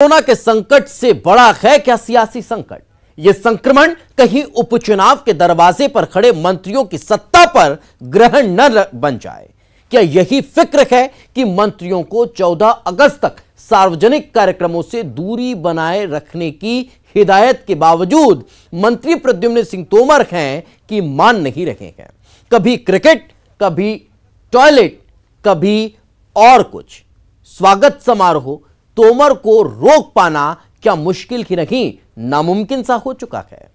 Corona के संकट से बड़ा है क्या सियासी संकट? यह संक्रमण कहीं उपचुनाव के दरवाजे पर खड़े मंत्रियों की सत्ता पर ग्रहण न बन जाए? क्या यही फिक्र है कि मंत्रियों को 14 अगस्त तक सार्वजनिक कार्यक्रमों से दूरी बनाए रखने की हिदायत के बावजूद मंत्री प्रद्युम्न सिंह तोमर हैं कि मान नहीं रहे हैं? कभी क्रिकेट, कभी टॉयलेट, कभी और कुछ। स्वागत समारोह तोमर को रोक पाना क्या मुश्किल ही नहीं, नामुमकिन सा हो चुका है।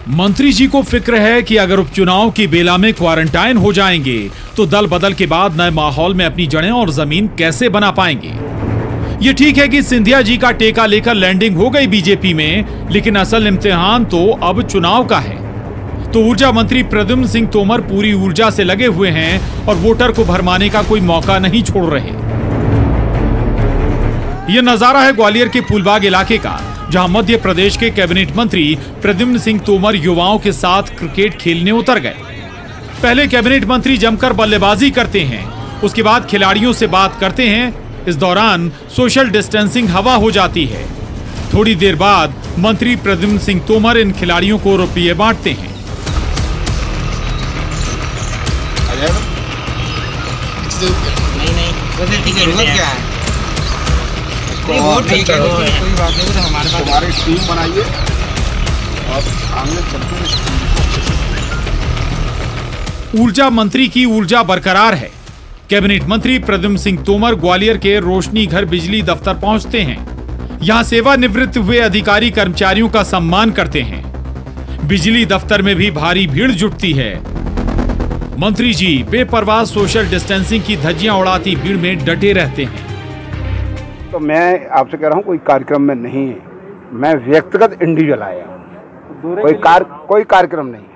मंत्री जी को फिक्र है कि अगर उपचुनाव की बेला में क्वारंटाइन हो जाएंगे तो दल बदल के बाद नए माहौल में अपनी जड़ें और जमीन कैसे बना पाएंगे। ये ठीक है कि सिंधिया जी का टेका लेकर लैंडिंग हो गई बीजेपी में, लेकिन असल इम्तिहान तो अब चुनाव का है। तो ऊर्जा मंत्री प्रद्युम्न सिंह तोमर पूरी ऊर्जा से लगे हुए हैं और वोटर को भरमाने का कोई मौका नहीं छोड़ रहे। यह नजारा है ग्वालियर के फूलबाग इलाके का, जहां मध्य प्रदेश के कैबिनेट मंत्री प्रद्युम्न सिंह तोमर युवाओं के साथ क्रिकेट खेलने उतर गए। पहले कैबिनेट मंत्री जमकर बल्लेबाजी करते हैं, उसके बाद खिलाड़ियों से बात करते हैं। इस दौरान सोशल डिस्टेंसिंग हवा हो जाती है। थोड़ी देर बाद मंत्री प्रद्युम्न सिंह तोमर इन खिलाड़ियों को रुपये बांटते हैं। हमारी टीम बनाइए और आगे चलते हैं। ऊर्जा मंत्री की ऊर्जा बरकरार है। कैबिनेट मंत्री प्रद्युम्न सिंह तोमर ग्वालियर के रोशनी घर बिजली दफ्तर पहुंचते हैं। यहां सेवानिवृत्त हुए अधिकारी कर्मचारियों का सम्मान करते हैं। बिजली दफ्तर में भी भारी भीड़ जुटती है। मंत्री जी बेपरवाह सोशल डिस्टेंसिंग की धज्जियां उड़ाती भीड़ में डटे रहते हैं। तो मैं आपसे कह रहा हूँ कोई कार्यक्रम में नहीं है, मैं व्यक्तिगत इंडिविजुअल आया हूँ, कोई कार्यक्रम नहीं है।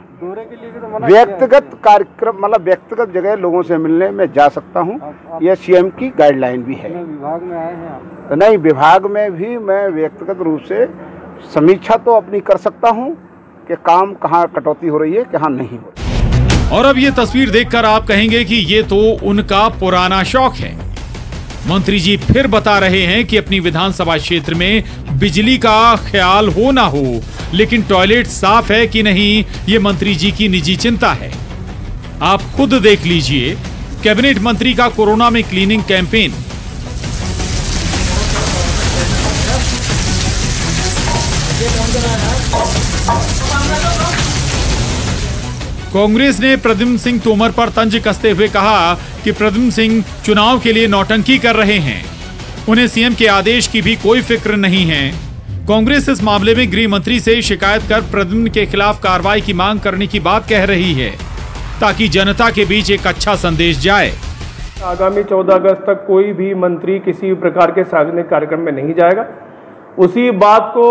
व्यक्तिगत कार्यक्रम मतलब व्यक्तिगत जगह लोगों से मिलने में जा सकता हूँ, यह सीएम की गाइडलाइन भी है। विभाग में आए हैं आप? तो नहीं, विभाग में भी मैं व्यक्तिगत रूप से समीक्षा तो अपनी कर सकता हूँ कि काम कहाँ कटौती हो रही है, कहाँ नहीं हो रही। और अब ये तस्वीर देखकर आप कहेंगे कि ये तो उनका पुराना शौक है। मंत्री जी फिर बता रहे हैं कि अपनी विधानसभा क्षेत्र में बिजली का ख्याल हो ना हो, लेकिन टॉयलेट साफ है कि नहीं ये मंत्री जी की निजी चिंता है। आप खुद देख लीजिए कैबिनेट मंत्री का कोरोना में क्लीनिंग कैंपेन। कांग्रेस ने प्रद्युम्न सिंह तोमर पर तंज कसते हुए कहा कि प्रद्युम्न सिंह चुनाव के लिए नौटंकी कर रहे हैं, उन्हें सीएम के आदेश की भी कोई फिक्र नहीं है। कांग्रेस इस मामले में गृह मंत्री से शिकायत कर प्रद्युम्न के खिलाफ कार्रवाई की मांग करने की बात कह रही है, ताकि जनता के बीच एक अच्छा संदेश जाए। आगामी 14 अगस्त तक कोई भी मंत्री किसी प्रकार के सार्वजनिक कार्यक्रम में नहीं जाएगा। उसी बात को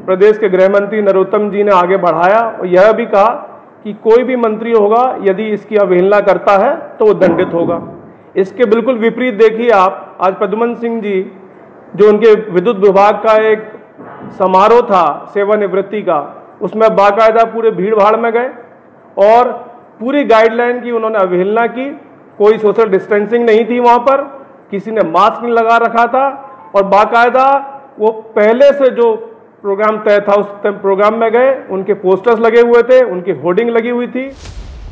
प्रदेश के गृह मंत्री नरोत्तम जी ने आगे बढ़ाया और यह भी कहा कि कोई भी मंत्री होगा यदि इसकी अवहेलना करता है तो वो दंडित होगा। इसके बिल्कुल विपरीत देखिए आप, आज प्रद्युम्न सिंह जी जो उनके विद्युत विभाग का एक समारोह था सेवानिवृत्ति का, उसमें बाकायदा पूरे भीड़ भाड़ में गए और पूरी गाइडलाइन की उन्होंने अवहेलना की। कोई सोशल डिस्टेंसिंग नहीं थी वहां पर, किसी ने मास्क नहीं लगा रखा था और बाकायदा वो पहले से जो प्रोग्राम तय था उस प्रोग्राम में गए, उनके पोस्टर्स लगे हुए थे, उनकी होर्डिंग लगी हुई थी।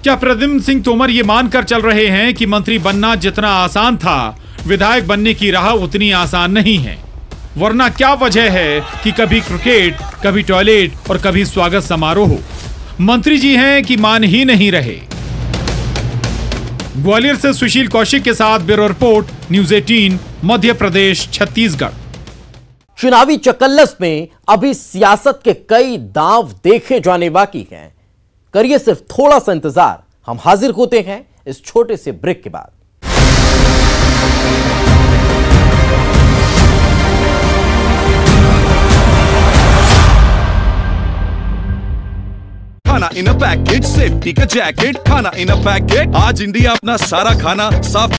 क्या प्रद्युम्न सिंह तोमर ये मानकर चल रहे हैं कि मंत्री बनना जितना आसान था, विधायक बनने की राह उतनी आसान नहीं है? वरना क्या वजह है कि कभी क्रिकेट, कभी टॉयलेट और कभी स्वागत समारोह? मंत्री जी हैं कि मान ही नहीं रहे। ग्वालियर से सुशील कौशिक के साथ bureau report, news 18, Madhya Pradesh, Chhattisgarh. चुनावी चकल्लस में अभी सियासत के कई दांव देखे जाने बाकी हैं। करिए सिर्फ थोड़ा सा इंतजार, हम हाजिर होते हैं इस छोटे से ब्रेक के बाद। खाना इन अ पैकेट, सेफ्टी का जैकेट, खाना इन अ पैकेट। आज इंडिया अपना सारा खाना साफ